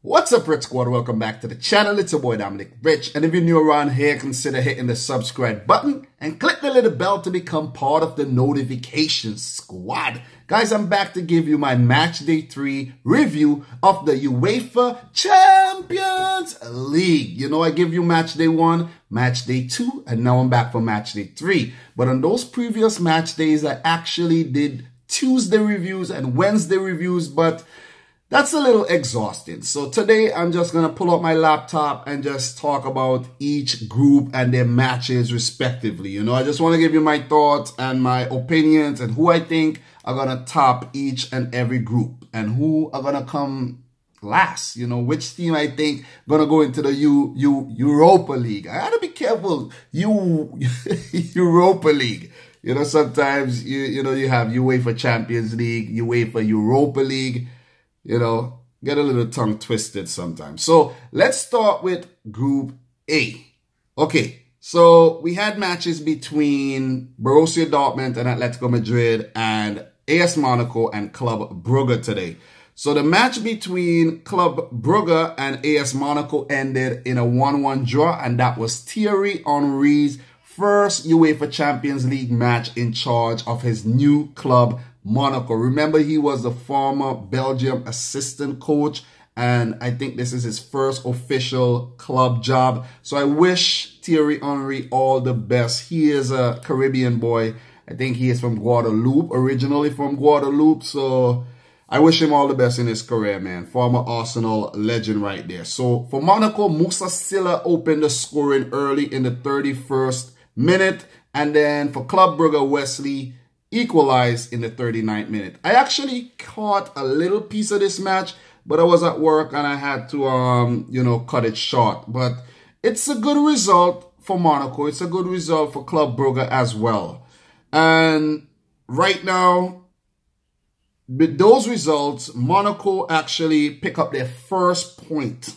What's up, Red Squad? Welcome back to the channel. It's your boy Dominic Rich, and if you're new around here, consider hitting the subscribe button and click the little bell to become part of the notification squad. Guys, I'm back to give you my match day 3 review of the UEFA Champions League. You know, I give you match day 1, match day 2, and now I'm back for match day 3. But on those previous match days, I actually did Tuesday reviews and Wednesday reviews, but that's a little exhausting. So today I'm just going to pull up my laptop and just talk about each group and their matches respectively. You know, I just want to give you my thoughts and my opinions and who I think are going to top each and every group and who are going to come last. You know, which team I think going to go into the Europa League. I got to be careful. Europa League. You know, sometimes, you know, you have UEFA Champions League, UEFA Europa League. You know, get a little tongue twisted sometimes. So let's start with Group A. Okay, so we had matches between Borussia Dortmund and Atletico Madrid and AS Monaco and Club Brugge today. So the match between Club Brugge and AS Monaco ended in a 1-1 draw, and that was Thierry Henry's first UEFA Champions League match in charge of his new club, Monaco. Remember, he was the former Belgium assistant coach, and I think this is his first official club job. So I wish Thierry Henry all the best. He is a Caribbean boy. I think he is from Guadeloupe, originally from Guadeloupe. So I wish him all the best in his career, man. Former Arsenal legend right there. So for Monaco, Moussa Sylla opened the scoring early in the 31st minute. And then for Club Brugge, Wesley equalized in the 39th minute. I actually caught a little piece of this match, but I was at work and I had to, you know, cut it short. But it's a good result for Monaco. It's a good result for Club Brugge as well. And right now, with those results, Monaco actually pick up their first point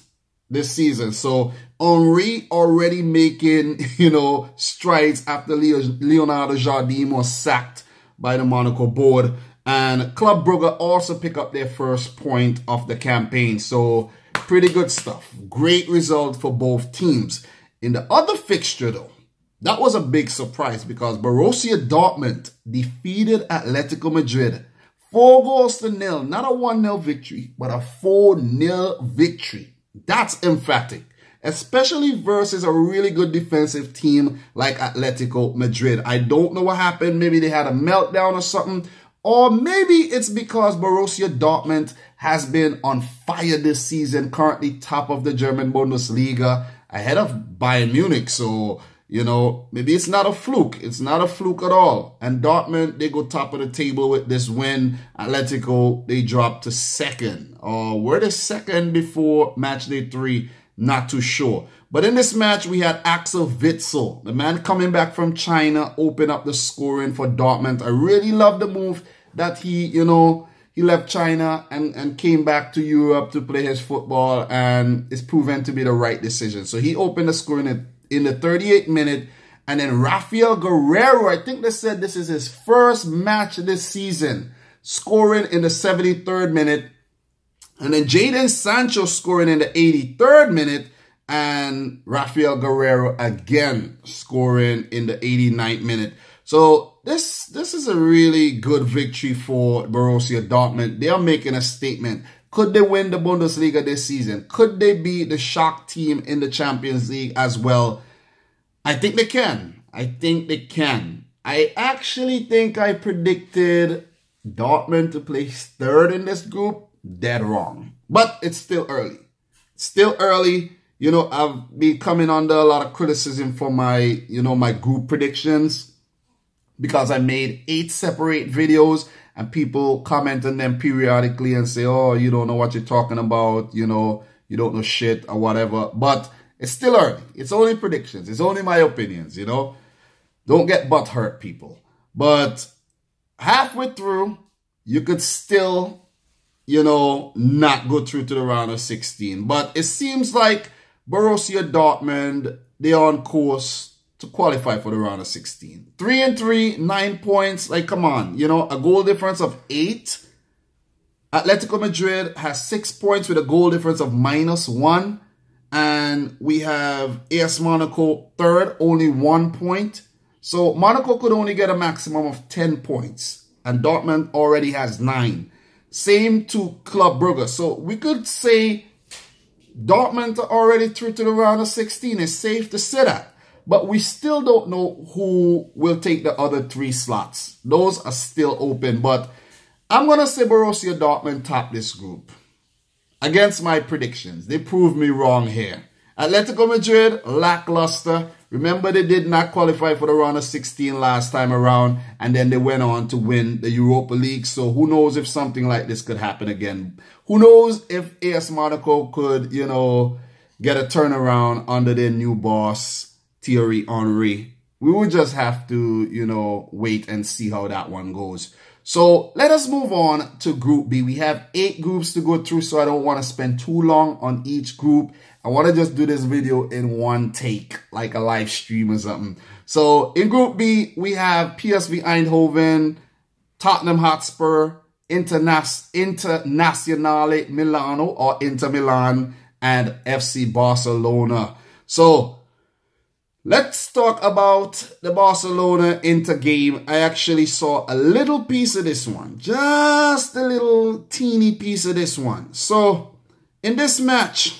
this season. So Henry already making, you know, strides after Leonardo Jardim was sacked by the Monaco board, and Club Brugge also pick up their first point of the campaign. So pretty good stuff. Great result for both teams. In the other fixture though, that was a big surprise because Borussia Dortmund defeated Atletico Madrid 4-0. Not a 1-0 victory, but a 4-0 victory. That's emphatic, especially versus a really good defensive team like Atletico Madrid. I don't know what happened. Maybe they had a meltdown or something. Or maybe it's because Borussia Dortmund has been on fire this season, currently top of the German Bundesliga, ahead of Bayern Munich. So, you know, maybe it's not a fluke. It's not a fluke at all. And Dortmund, they go top of the table with this win. Atletico, they dropped to second. Or were they second before match day 3? Not too sure. But in this match, we had Axel Witsel, the man coming back from China, open up the scoring for Dortmund. I really love the move that he, you know, he left China and came back to Europe to play his football, and it's proven to be the right decision. So he opened the scoring in the 38th minute, and then Rafael Guerreiro, I think they said this is his first match this season, scoring in the 73rd minute. And then Jadon Sancho scoring in the 83rd minute, and Rafael Guerreiro again scoring in the 89th minute. So this is a really good victory for Borussia Dortmund. They are making a statement. Could they win the Bundesliga this season? Could they beat the Schalke team in the Champions League as well? I think they can. I think they can. I actually think I predicted Dortmund to place 3rd in this group. Dead wrong. But it's still early. Still early. You know, I've been coming under a lot of criticism for my, you know, my group predictions because I made 8 separate videos and people comment on them periodically and say, oh, you don't know what you're talking about. You know, you don't know shit or whatever. But it's still early. It's only predictions. It's only my opinions, you know. Don't get butt hurt, people. But halfway through, you could still, you know, not go through to the round of 16. But it seems like Borussia Dortmund, they're on course to qualify for the round of 16. 3-3, 9 points. Like, come on, you know, a goal difference of 8. Atletico Madrid has 6 points with a goal difference of -1. And we have AS Monaco third, only 1 point. So Monaco could only get a maximum of 10 points. And Dortmund already has 9. Same to Club Brugge. So we could say Dortmund are already through to the round of 16. It's safe to say that. But we still don't know who will take the other 3 slots. Those are still open. But I'm going to say Borussia Dortmund top this group. Against my predictions. They proved me wrong here. Atletico Madrid, lackluster. Remember, they did not qualify for the round of 16 last time around. And then they went on to win the Europa League. So who knows if something like this could happen again. Who knows if AS Monaco could, you know, get a turnaround under their new boss, Thierry Henry. We will just have to, you know, wait and see how that one goes. So let us move on to Group B. We have 8 groups to go through, so I don't want to spend too long on each group. I want to just do this video in one take, like a live stream or something. So in Group B, we have PSV Eindhoven, Tottenham Hotspur, Internazionale Milano or Inter Milan, and FC Barcelona. So let's talk about the Barcelona-Inter game. I actually saw a little piece of this one. Just a little teeny piece of this one. So, in this match,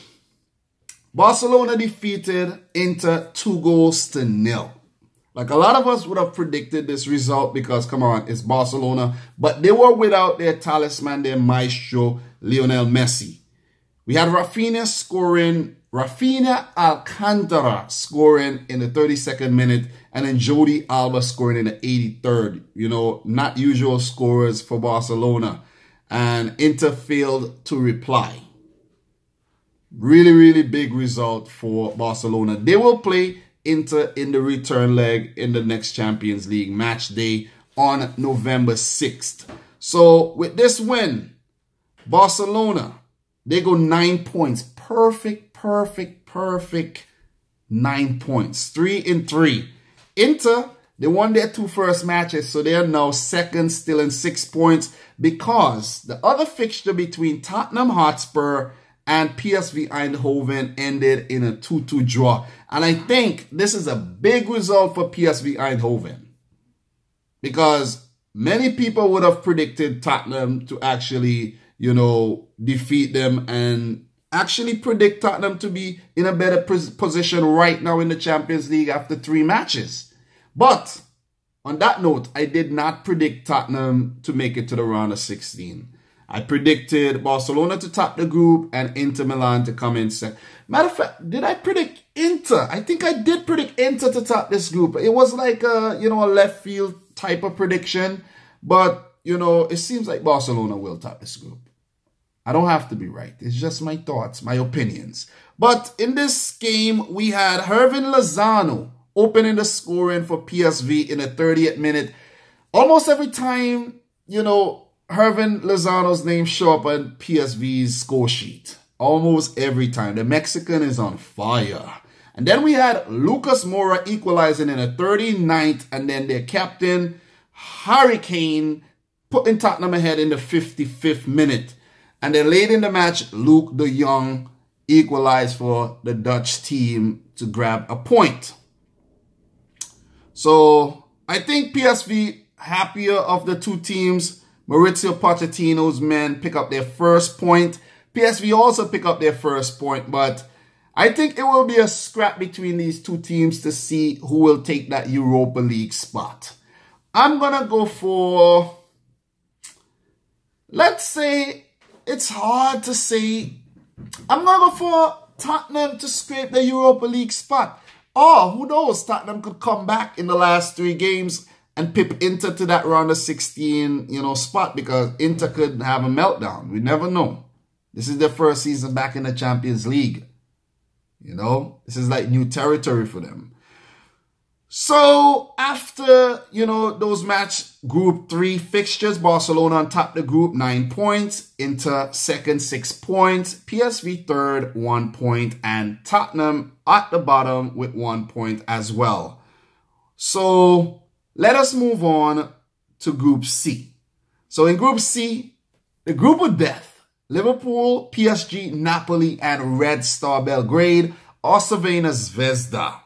Barcelona defeated Inter 2-0. Like a lot of us would have predicted this result because, come on, it's Barcelona. But they were without their talisman, their maestro, Lionel Messi. We had Rafinha Alcantara scoring in the 32nd minute, and then Jordi Alba scoring in the 83rd. You know, not usual scorers for Barcelona. And Inter failed to reply. Really, really big result for Barcelona. They will play Inter in the return leg in the next Champions League match day on November 6th. So with this win, Barcelona, they go 9 points. Perfect 9 points. 3 in 3. Inter, they won their 2 first matches, so they are now second, still in 6 points, because the other fixture between Tottenham Hotspur and PSV Eindhoven ended in a 2-2 draw. And I think this is a big result for PSV Eindhoven, because many people would have predicted Tottenham to actually, you know, defeat them and actually predict Tottenham to be in a better position right now in the Champions League after 3 matches. But on that note, I did not predict Tottenham to make it to the round of 16. I predicted Barcelona to top the group and Inter Milan to come in second. Matter of fact, did I predict Inter? I think I did predict Inter to top this group. It was like a, you know, a left field type of prediction. But, you know, it seems like Barcelona will top this group. I don't have to be right. It's just my thoughts, my opinions. But in this game, we had Hirving Lozano opening the scoring for PSV in the 30th minute. Almost every time, you know, Hirving Lozano's name show up on PSV's score sheet. Almost every time. The Mexican is on fire. And then we had Lucas Moura equalizing in the 39th. And then their captain, Harry Kane, putting Tottenham ahead in the 55th minute. And then late in the match, Luke de Jong equalized for the Dutch team to grab a point. So I think PSV happier of the 2 teams. Maurizio Pochettino's men pick up their first point. PSV also pick up their first point. But I think it will be a scrap between these 2 teams to see who will take that Europa League spot. I'm going to go for, let's say, it's hard to say. I'm going to go for Tottenham to scrape the Europa League spot. Or, who knows, Tottenham could come back in the last 3 games and pip Inter to that round of 16, you know, spot, because Inter could have a meltdown. We never know. This is their first season back in the Champions League. You know, this is like new territory for them. So, after, you know, those match Group 3 fixtures, Barcelona on top of the group, 9 points. Inter second, 6 points. PSV third, 1 point. And Tottenham at the bottom with 1 point as well. So, let us move on to Group C. So, in Group C, The group of death. Liverpool, PSG, Napoli, and Red Star Belgrade, or Zvezda.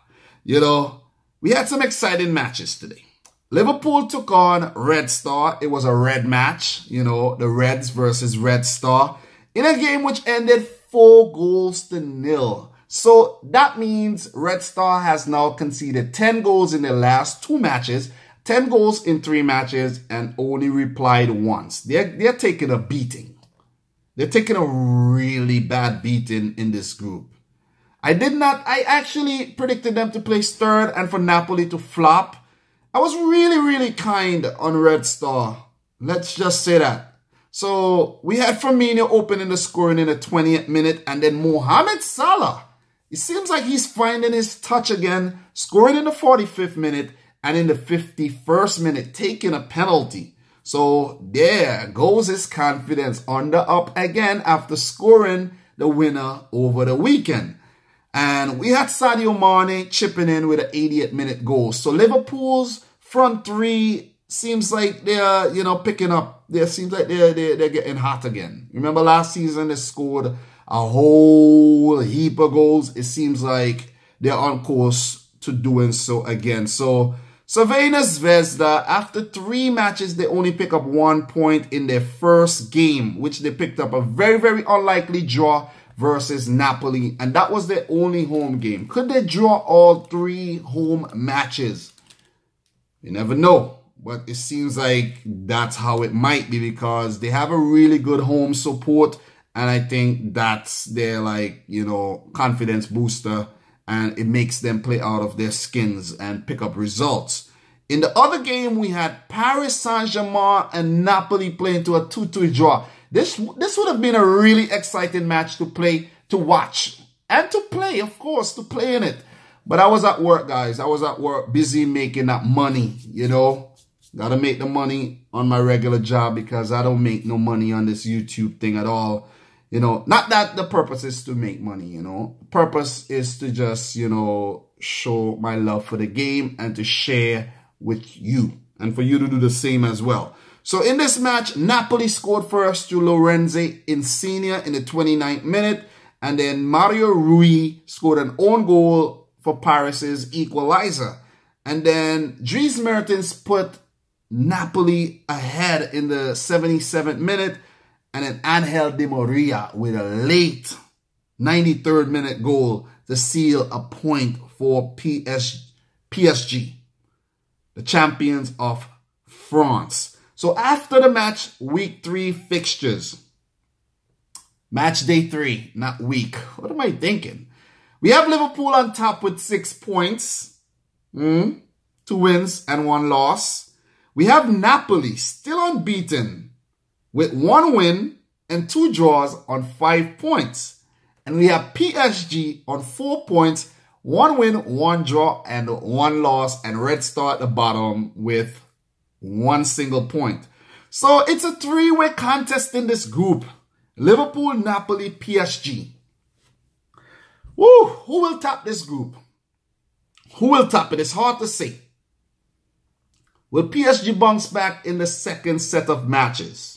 You know, we had some exciting matches today. Liverpool took on Red Star. It was a red match, you know, the Reds versus Red Star, in a game which ended 4-0. So that means Red Star has now conceded 10 goals in their last 2 matches, 10 goals in 3 matches, and only replied once. They're taking a beating. They're taking a really bad beating in this group. I actually predicted them to place 3rd and for Napoli to flop. I was really kind on Red Star. Let's just say that. So we had Firmino opening the scoring in the 20th minute, and then Mohamed Salah. It seems like he's finding his touch again, scoring in the 45th minute and in the 51st minute, taking a penalty. So there goes his confidence on the up again after scoring the winner over the weekend. And we had Sadio Mane chipping in with an 80th minute goal. So Liverpool's front 3 seems like they're, you know, picking up. It seems like they're getting hot again. Remember last season they scored a whole heap of goals. It seems like they're on course to doing so again. So Zvezda, after 3 matches, they only pick up 1 point in their first game, which they picked up a very unlikely draw versus Napoli. And that was their only home game. Could they draw all 3 home matches? You never know. But it seems like that's how it might be, because they have a really good home support. And I think that's their, like, you know, confidence booster. And it makes them play out of their skins and pick up results. In the other game, we had Paris Saint-Germain and Napoli playing to a 2-2 draw. This would have been a really exciting match to play, to watch. And to play, of course, to play in it. But I was at work, guys. I was at work busy making that money, you know. Gotta make the money on my regular job, because I don't make no money on this YouTube thing at all. You know, not that the purpose is to make money, you know. The purpose is to just, you know, show my love for the game and to share with you. And for you to do the same as well. So in this match, Napoli scored first to Lorenzo Insigne in the 29th minute. And then Mario Rui scored an own goal for Paris's equalizer. And then Dries Mertens put Napoli ahead in the 77th minute. And then Angel Di Maria with a late 93rd minute goal to seal a point for PSG, the champions of France. So after the match, week 3 fixtures. Match day 3, not week. What am I thinking? We have Liverpool on top with 6 points. 2 wins and 1 loss. We have Napoli still unbeaten with 1 win and 2 draws on 5 points. And we have PSG on 4 points, 1 win, 1 draw, and 1 loss. And Red Star at the bottom with 1 single point. So it's a 3-way contest in this group. Liverpool, Napoli, PSG. Woo! Who will top this group? Who will top it? It's hard to say. Will PSG bounce back in the second set of matches?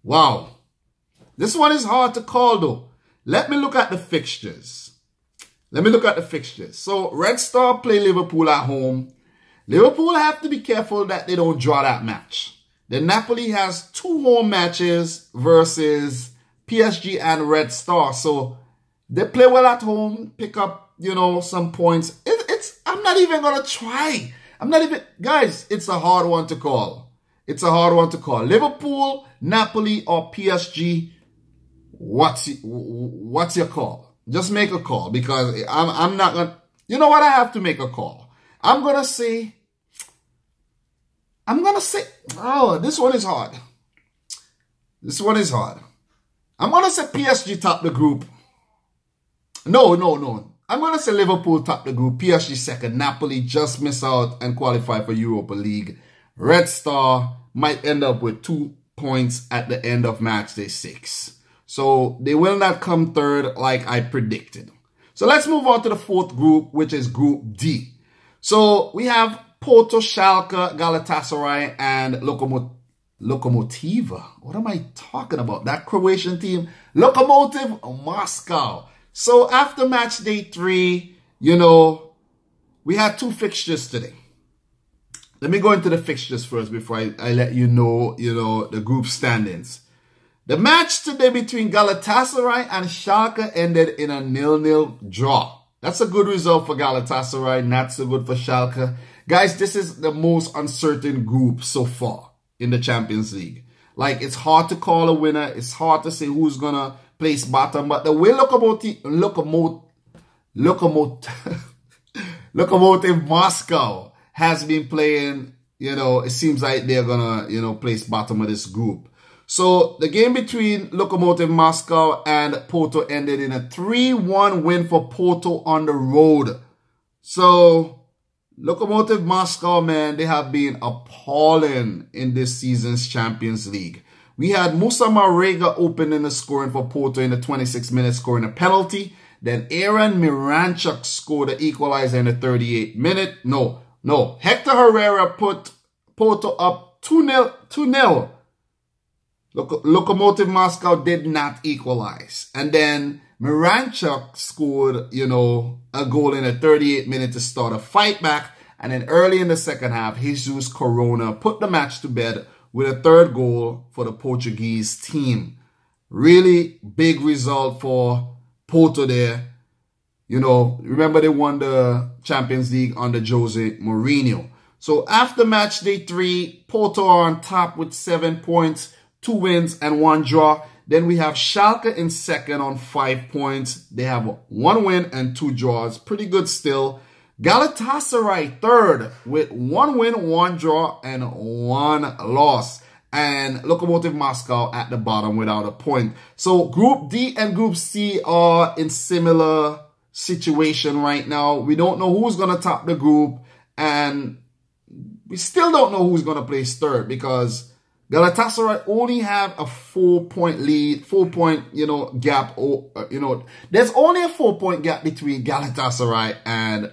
Wow. This one is hard to call though. Let me look at the fixtures. So Red Star play Liverpool at home. Liverpool have to be careful that they don't draw that match. Then Napoli has 2 home matches versus PSG and Red Star. So they play well at home, pick up, you know, some points. I'm not even going to try. Guys, it's a hard one to call. Liverpool, Napoli, or PSG. What's your call? Just make a call, because I'm not going to, you know what? I have to make a call. I'm going to say, oh, this one is hard. I'm going to say PSG top the group. No. I'm going to say Liverpool top the group, PSG second, Napoli just miss out and qualify for Europa League. Red Star might end up with 2 points at the end of match day 6. So they will not come third like I predicted. So let's move on to the 4th group, which is Group D. So we have Porto, Schalke, Galatasaray, and Lokomotiv. What am I talking about? That Croatian team, Lokomotiv Moscow. So after match day 3, you know, we had 2 fixtures today. Let me go into the fixtures first before I let you know, the group standings. The match today between Galatasaray and Schalke ended in a 0-0 draw. That's a good result for Galatasaray, not so good for Schalke. Guys, this is the most uncertain group so far in the Champions League. Like, it's hard to call a winner. It's hard to say who's going to place bottom. But the way Lokomotiv Moscow has been playing, it seems like they're going to, place bottom of this group. So the game between Lokomotiv Moscow and Porto ended in a 3-1 win for Porto on the road. So Lokomotiv Moscow, man, they have been appalling in this season's Champions League. We had Musa Marega opening the scoring for Porto in the 26th minute, scoring a penalty. Then Aaron Miranchuk scored the equalizer in the 38th minute. No. Hector Herrera put Porto up 2-0. Lokomotiv Moscow did not equalize. And then Miranchuk scored, a goal in the 38th minute to start a fight back. And then early in the second half, Jesus Corona put the match to bed with a 3rd goal for the Portuguese team. Really big result for Porto there. Remember they won the Champions League under Jose Mourinho. So after match day 3, Porto are on top with 7 points, 2 wins and 1 draw. Then we have Schalke in second on 5 points. They have 1 win and 2 draws. Pretty good still. Galatasaray third with 1 win, 1 draw and 1 loss. And Lokomotiv Moscow at the bottom without a point. So Group D and Group C are in similar situation right now. We don't know who's going to top the group. And we still don't know who's going to place third because Galatasaray only have a 4-point lead, 4-point, gap. There's only a 4-point gap between Galatasaray and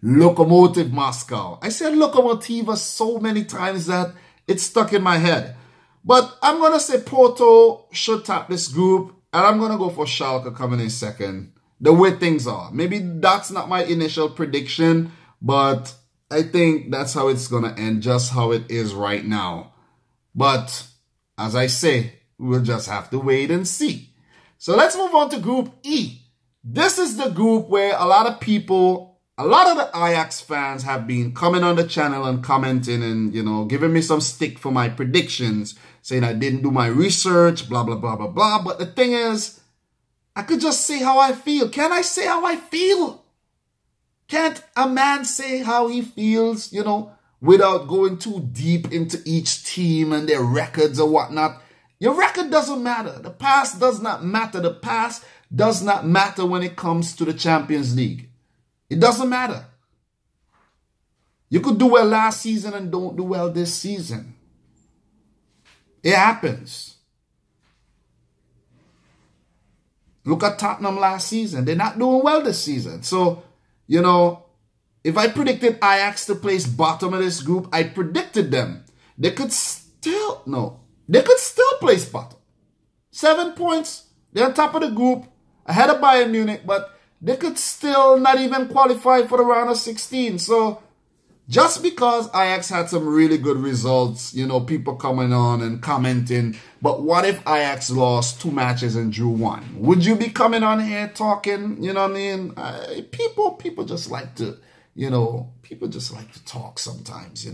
Lokomotiv Moscow. I said Lokomotiva so many times that it's stuck in my head. But I'm going to say Porto should top this group. And I'm going to go for Schalke coming in second. The way things are. Maybe that's not my initial prediction. But I think that's how it's going to end. Just how it is right now. But as I say, we'll just have to wait and see. So let's move on to Group E. This is the group where a lot of the Ajax fans have been coming on the channel and commenting and, giving me some stick for my predictions, saying I didn't do my research, blah, blah, blah, blah, blah. But the thing is, I could just say how I feel. Can I say how I feel? Can't a man say how he feels, without going too deep into each team and their records or whatnot? Your record doesn't matter. The past does not matter. The past does not matter when it comes to the Champions League. It doesn't matter. You could do well last season and don't do well this season. It happens. Look at Tottenham last season. They're not doing well this season. So, if I predicted Ajax to place bottom of this group, I predicted them. They could still place bottom. 7 points. They're on top of the group, ahead of Bayern Munich, but they could still not even qualify for the round of 16. So, just because Ajax had some really good results, people coming on and commenting, but what if Ajax lost 2 matches and drew 1? Would you be coming on here talking, people just like to, people just like to talk sometimes,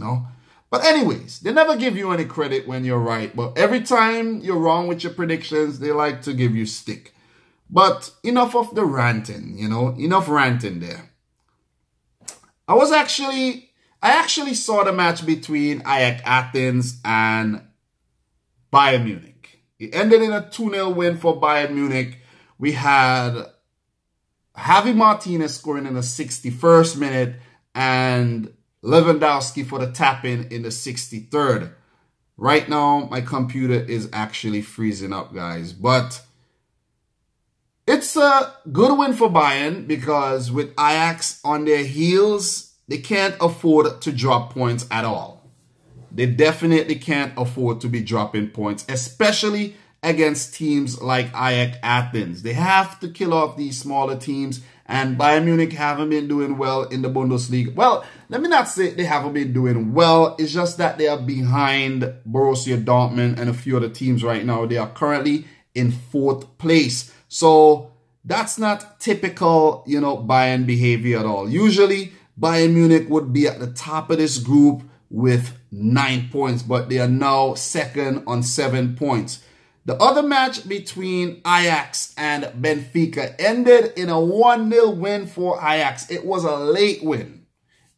But anyways, they never give you any credit when you're right, but every time you're wrong with your predictions, they like to give you stick. But enough of the ranting, enough ranting there. I actually saw the match between Ajax Athens and Bayern Munich. It ended in a 2-0 win for Bayern Munich. We had Javi Martinez scoring in the 61st minute and Lewandowski for the tap-in the 63rd. Right now, my computer is actually freezing up, guys. But it's a good win for Bayern because with Ajax on their heels, they can't afford to drop points at all. they definitely can't afford to be dropping points, especially against teams like Ajax Athens. They have to kill off these smaller teams, and Bayern Munich haven't been doing well in the Bundesliga. Well, let me not say they haven't been doing well. It's just that they are behind Borussia Dortmund and a few other teams right now. They are currently in 4th place. So that's not typical, you know, Bayern behavior at all. Usually, Bayern Munich would be at the top of this group with 9 points, but they are now second on 7 points. The other match between Ajax and Benfica ended in a 1-0 win for Ajax. It was a late win.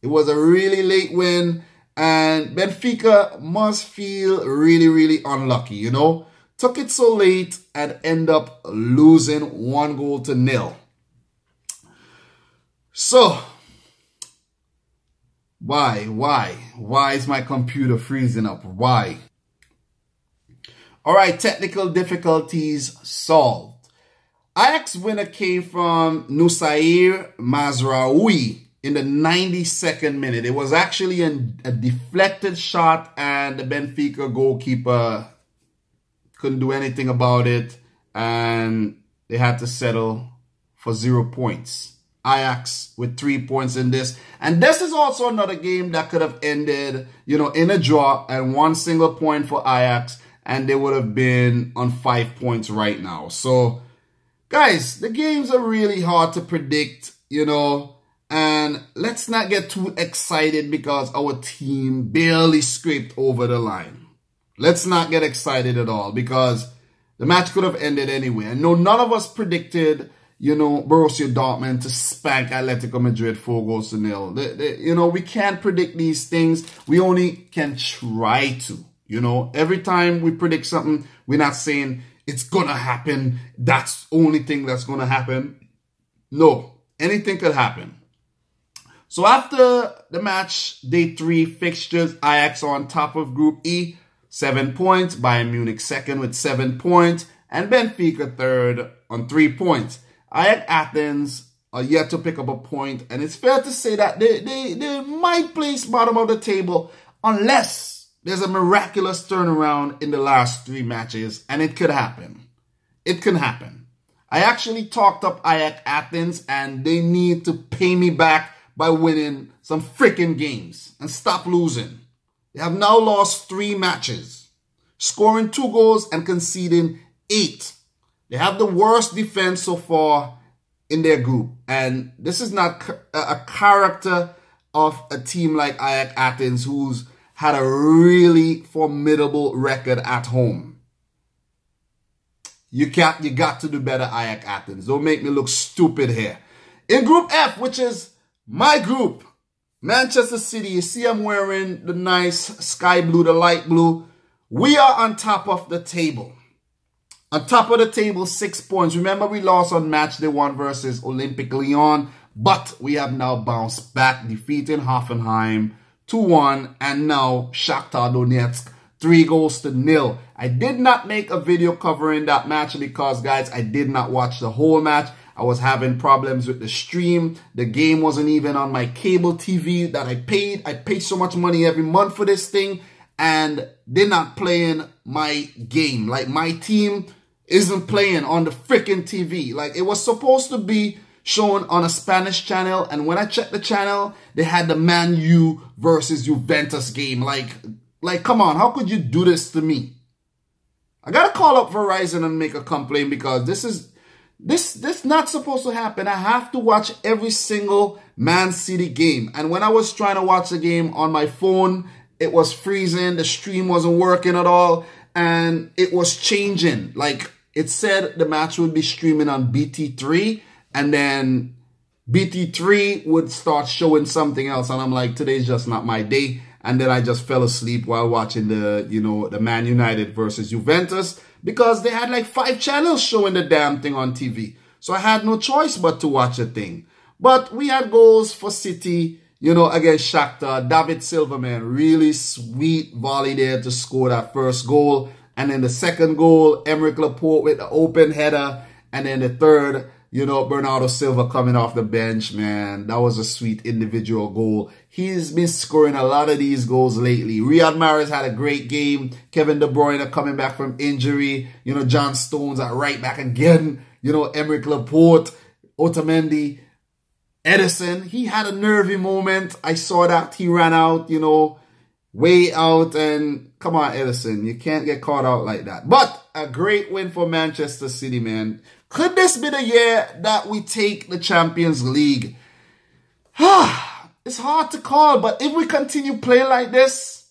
It was a really late win, and Benfica must feel really, really unlucky, you know. Took it so late and end up losing 1-0. So, why is my computer freezing up? Why? All right, technical difficulties solved. Ajax winner came from Nusair Mazraoui in the 92nd minute. It was actually a deflected shot, and the Benfica goalkeeper couldn't do anything about it, and they had to settle for 0 points. Ajax with 3 points in this. And this is also another game that could have ended, you know, in a draw and 1 single point for Ajax, and they would have been on 5 points right now. So, guys, the games are really hard to predict, you know, and let's not get too excited because our team barely scraped over the line. Let's not get excited at all because the match could have ended anyway. And no, none of us predicted, you know, Borussia Dortmund to spank Atletico Madrid 4-0. You know, we can't predict these things. We only can try to. You know, every time we predict something, we're not saying it's going to happen. That's the only thing that's going to happen. No, anything could happen. So after the match, day 3 fixtures, Ajax on top of Group E, 7 points. Bayern Munich second with 7 points. And Benfica third on 3 points. Ajax Athens are yet to pick up a point. And it's fair to say that they might place bottom of the table unless there's a miraculous turnaround in the last 3 matches, and it could happen. It can happen. I actually talked up Ajax Athens, and they need to pay me back by winning some freaking games and stop losing. They have now lost 3 matches, scoring 2 goals and conceding 8. They have the worst defense so far in their group, and this is not a character of a team like Ajax Athens who's had a really formidable record at home. You got to do better, Ajax Athens. Don't make me look stupid here. In Group F, which is my group, Manchester City, you see I'm wearing the nice sky blue, the light blue. We are on top of the table. On top of the table, 6 points. Remember, we lost on match day 1 versus Olympique Lyon, but we have now bounced back, defeating Hoffenheim 2-1, and now Shakhtar Donetsk 3-0. I did not make a video covering that match because, guys, I did not watch the whole match. I was having problems with the stream. The game wasn't even on my cable TV that I paid. I pay so much money every month for this thing, and they're not playing my game. Like, my team isn't playing on the freaking TV. Like, it was supposed to be shown on a Spanish channel, and when I checked the channel, they had the Man U versus Juventus game. Like, come on, how could you do this to me? I gotta call up Verizon and make a complaint because this not supposed to happen. I have to watch every single Man City game, and when I was trying to watch the game on my phone, it was freezing, the stream wasn't working at all, and it was changing. Like, it said the match would be streaming on BT3, and then BT3 would start showing something else. And I'm like, today's just not my day. And then I just fell asleep while watching the Man United versus Juventus because they had like 5 channels showing the damn thing on TV. So I had no choice but to watch the thing. But we had goals for City, against Shakhtar. David Silva, man, really sweet volley there to score that first goal. And then the second goal, Emerick Laporte with the open header. And then the third, You know, Bernardo Silva coming off the bench, man. That was a sweet individual goal. He's been scoring a lot of these goals lately. Riyad Mahrez had a great game. Kevin De Bruyne coming back from injury. You know, John Stones at right back again. You know, Emerick Laporte, Otamendi, Edison. He had a nervy moment. I saw that. He ran out, you know, way out. And come on, Edison. You can't get caught out like that. But a great win for Manchester City, man. Could this be the year that we take the Champions League? It's hard to call, but if we continue playing like this,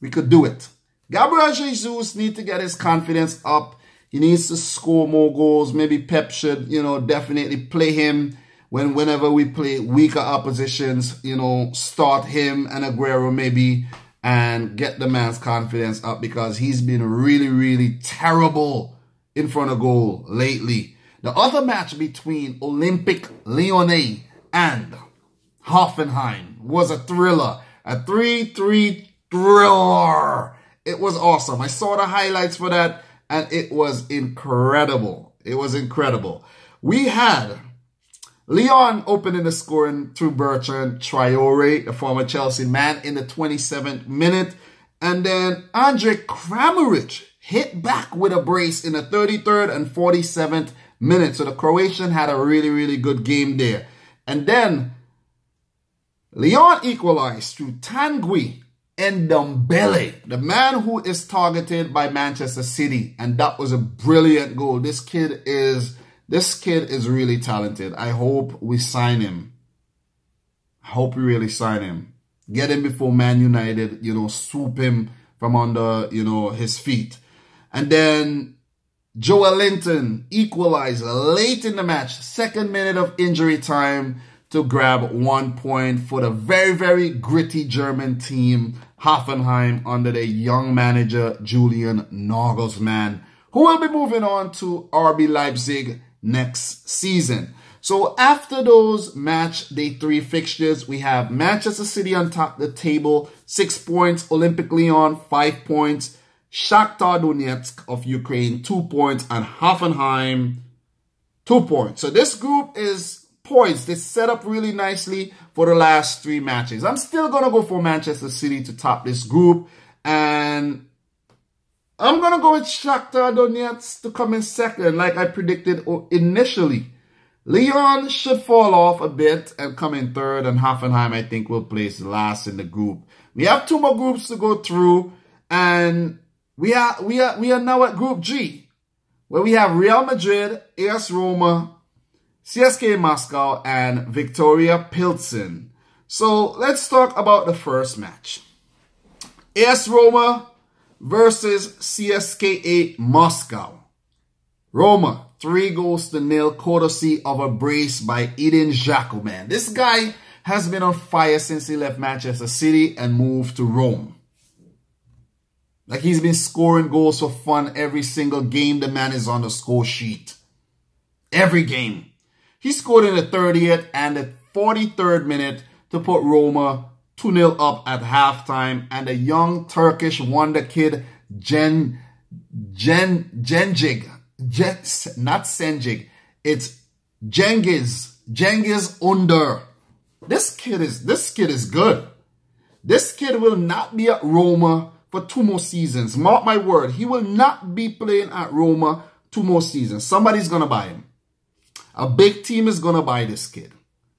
we could do it. Gabriel Jesus needs to get his confidence up. He needs to score more goals. Maybe Pep should, you know, definitely play him whenever we play weaker oppositions, you know, start him and Aguero maybe and get the man's confidence up because he's been really, really terrible in front of goal lately. The other match between Olympique Lyonnais and Hoffenheim was a thriller. A 3-3 thriller. It was awesome. I saw the highlights for that and it was incredible. It was incredible. We had Lyon opening the scoring through Bertrand Traoré, the former Chelsea man, in the 27th minute. And then Andre Kramaric hit back with a brace in the 33rd and 47th minute. So the Croatian had a really, really good game there. And then Lyon equalized through Tanguy Ndombele, the man who is targeted by Manchester City. And that was a brilliant goal. This kid is really talented. I hope we sign him. I hope we really sign him. Get him before Man United, you know, swoop him from under, you know, his feet. And then Joel Linton equalized late in the match, 2nd minute of injury time to grab 1 point for the very, very gritty German team, Hoffenheim, under their young manager, Julian Nagelsmann, who will be moving on to RB Leipzig next season. So after those match day 3 fixtures, we have Manchester City on top of the table, 6 points, Olympique Lyon, 5 points, Shakhtar Donetsk of Ukraine, 2 points, and Hoffenheim, 2 points. So this group is poised. It's set up really nicely for the last 3 matches. I'm still going to go for Manchester City to top this group. And I'm going to go with Shakhtar Donetsk to come in second, like I predicted initially. Lyon should fall off a bit and come in third. And Hoffenheim, I think, will place last in the group. We have 2 more groups to go through. And we are now at Group G, where we have Real Madrid, AS Roma, CSKA Moscow, and Victoria Plzeň. So let's talk about the first match. AS Roma versus CSKA Moscow. Roma, 3-0 courtesy of a brace by Edin Dzeko, man. This guy has been on fire since he left Manchester City and moved to Rome. Like, he's been scoring goals for fun every single game. The man is on the score sheet. Every game. He scored in the 30th and the 43rd minute to put Roma 2-0 up at halftime. And the young Turkish wonder kid, Cengiz, not Senjig, it's Cengiz Under. This kid is good. This kid will not be at Roma for 2 more seasons. Mark my word, he will not be playing at Roma 2 more seasons. Somebody's going to buy him. A big team is going to buy this kid.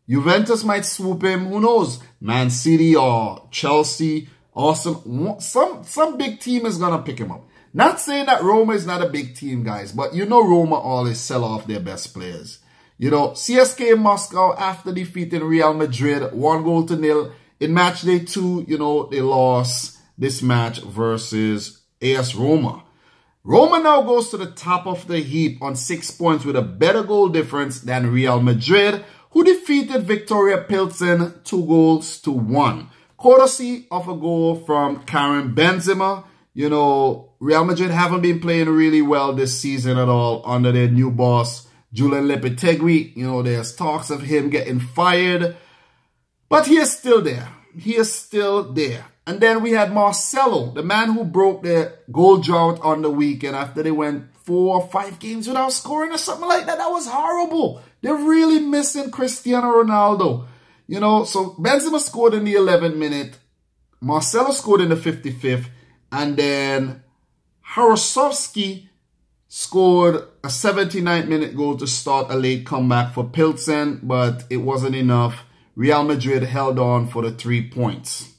Juventus might swoop him. Who knows? Man City or Chelsea or some big team is going to pick him up. Not saying that Roma is not a big team, guys, but you know Roma always sell off their best players. You know, CSKA Moscow, after defeating Real Madrid 1-0 in match day 2, you know, they lost this match versus AS Roma. Roma now goes to the top of the heap on 6 points with a better goal difference than Real Madrid, who defeated Victoria Plzeň 2-1. Courtesy of a goal from Karim Benzema. You know, Real Madrid haven't been playing really well this season at all under their new boss, Julian Lopetegui. You know, there's talks of him getting fired, but he is still there. He is still there. And then we had Marcelo, the man who broke the goal drought on the weekend after they went 4 or 5 games without scoring or something like that. That was horrible. They're really missing Cristiano Ronaldo. You know, so Benzema scored in the 11th minute. Marcelo scored in the 55th. And then Harasovsky scored a 79th minute goal to start a late comeback for Plzeň, but it wasn't enough. Real Madrid held on for the 3 points.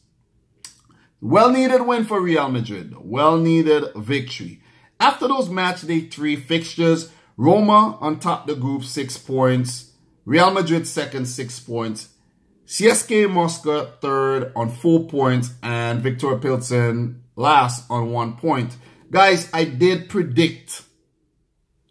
Well-needed win for Real Madrid. Well-needed victory. After those match day 3 fixtures, Roma on top the group 6 points. Real Madrid second 6 points. CSKA Moskva third on 4 points. And Viktor Plzeň last on 1 point. Guys, I did predict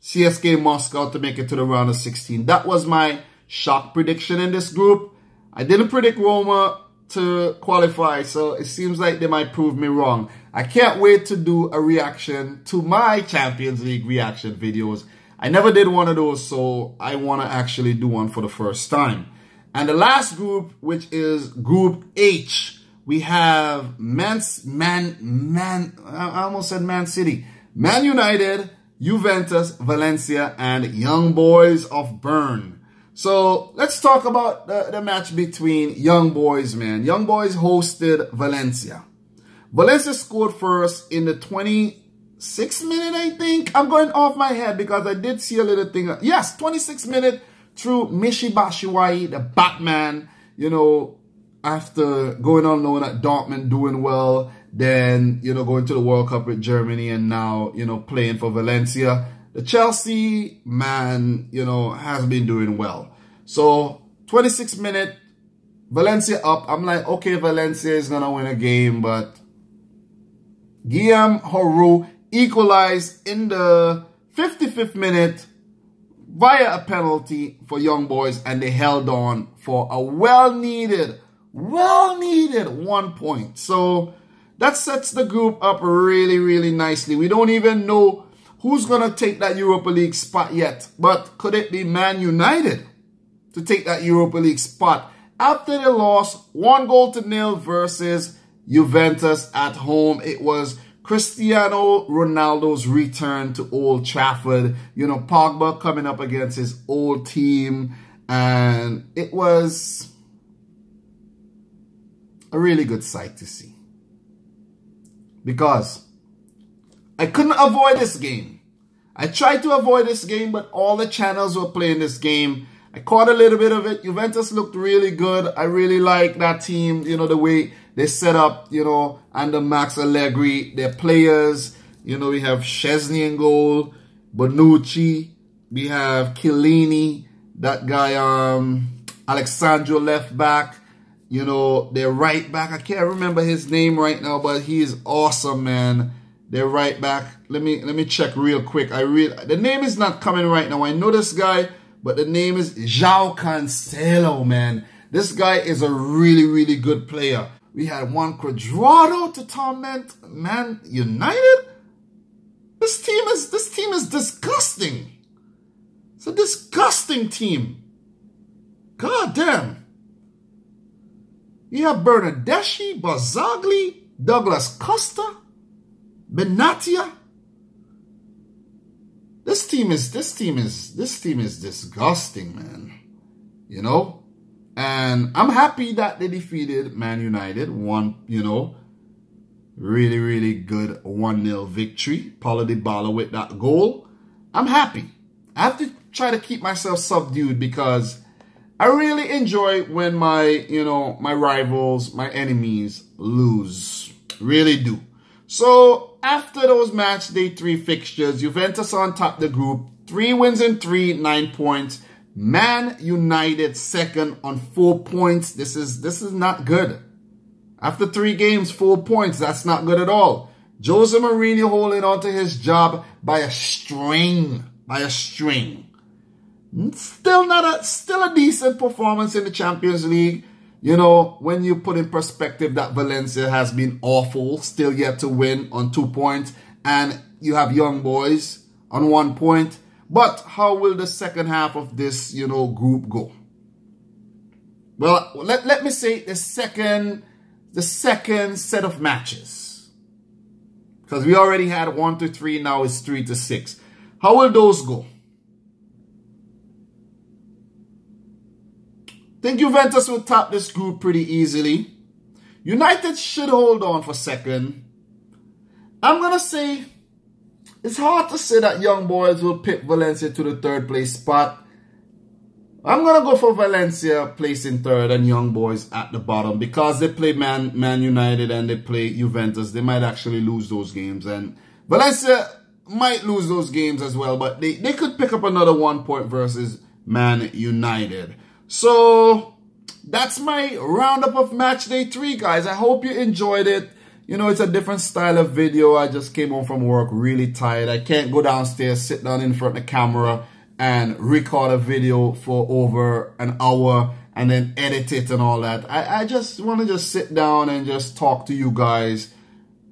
CSKA Moscow to make it to the round of 16. That was my shock prediction in this group. I didn't predict Roma to qualify, so it seems like they might prove me wrong. I can't wait to do a reaction to my Champions League reaction videos. I never did one of those, so I want to actually do one for the first time. And the last group, which is Group H, we have I almost said Man City. Man United, Juventus, Valencia, and Young Boys of Bern. So let's talk about the match between Young Boys, man. Young Boys hosted Valencia. Valencia scored first in the 26th minute, I think. I'm going off my head because I did see a little thing. Yes, 26th minute through Michy Batshuayi, the Batman, you know, after going on loan at Dortmund, doing well, then, you know, going to the World Cup with Germany and now, you know, playing for Valencia. The Chelsea man, you know, has been doing well. So, 26 minute, Valencia up. I'm like, okay, Valencia is going to win a game, but Guillaume Horu equalized in the 55th minute via a penalty for Young Boys, and they held on for a well-needed 1 point. So, that sets the group up really, really nicely. We don't even know who's going to take that Europa League spot yet. But could it be Man United to take that Europa League spot after they lost 1-0 versus Juventus at home? It was Cristiano Ronaldo's return to Old Trafford. You know, Pogba coming up against his old team. And it was a really good sight to see. Because I couldn't avoid this game. I tried to avoid this game, but all the channels were playing this game. I caught a little bit of it. Juventus looked really good. I really like that team, you know, the way they set up, you know, under Max Allegri. Their players, you know, we have Szczesny in goal, Bonucci, we have Chiellini, that guy, Alexandro left back. You know, their right back, I can't remember his name right now, but he is awesome, man. Their right back. Let me check real quick. The name is not coming right now. I know this guy, but the name is João Cancelo, man. This guy is a really, really good player. We had Juan Cuadrado to torment Man United. This team is disgusting. It's a disgusting team. God damn. You have Bernardeschi, Barzagli, Douglas Costa, Benatia. This team is disgusting, man. You know? And I'm happy that they defeated Man United. You know, really, really good 1-0 victory. Paulo Dybala with that goal. I'm happy. I have to try to keep myself subdued because I really enjoy when my rivals, my enemies lose. Really do. So, after those match day 3 fixtures, Juventus on top the group. 3 wins in 3, 9 points. Man United second on 4 points. This is not good. After 3 games, 4 points. That's not good at all. Jose Mourinho holding on to his job by a string. Still a decent performance in the Champions League. You know, when you put in perspective that Valencia has been awful, still yet to win on 2 points, and you have Young Boys on 1 point. But how will the second half of this, you know, group go? Well, let me say the second set of matches. Because we already had 1 to 3, now it's 3 to 6. How will those go? I think Juventus will top this group pretty easily. United should hold on for second. I'm going to say, it's hard to say that young boys will pick Valencia to the third place spot. I'm going to go for Valencia placing third and young boys at the bottom because they play Man United and they play Juventus. They might actually lose those games. And Valencia might lose those games as well, but they could pick up another 1 point versus Man United. So that's my roundup of match day 3, guys. I hope you enjoyed it. You know, it's a different style of video. I just came home from work really tired. I can't go downstairs, sit down in front of the camera and record a video for over an hour and then edit it and all that. I just want to sit down and just talk to you guys,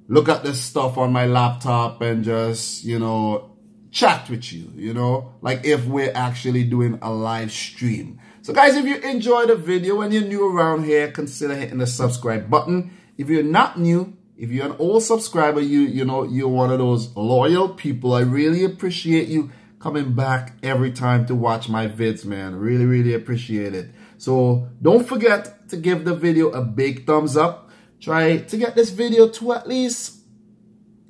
look at this stuff on my laptop and just, you know, chat with you, you know, like if we're actually doing a live stream. So guys, if you enjoyed the video and you're new around here, consider hitting the subscribe button. If you're not new, if you're an old subscriber, you know, you're one of those loyal people. I really appreciate you coming back every time to watch my vids, man. Really, really appreciate it. So don't forget to give the video a big thumbs up. Try to get this video to at least,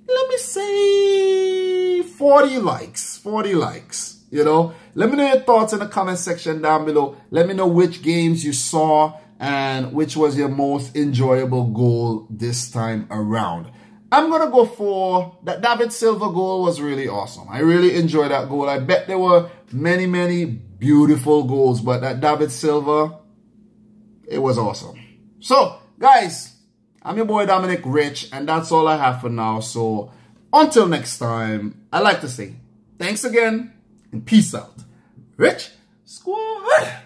let me say, 40 likes. 40 likes, you know. Let me know your thoughts in the comment section down below. Let me know which games you saw and which was your most enjoyable goal this time around. I'm going to go for that David Silva goal was really awesome. I really enjoyed that goal. I bet there were many, many beautiful goals, but that David Silva, it was awesome. So, guys, I'm your boy Dominic Rich, and that's all I have for now. So, until next time, I like to say thanks again, and peace out. Rich Squad!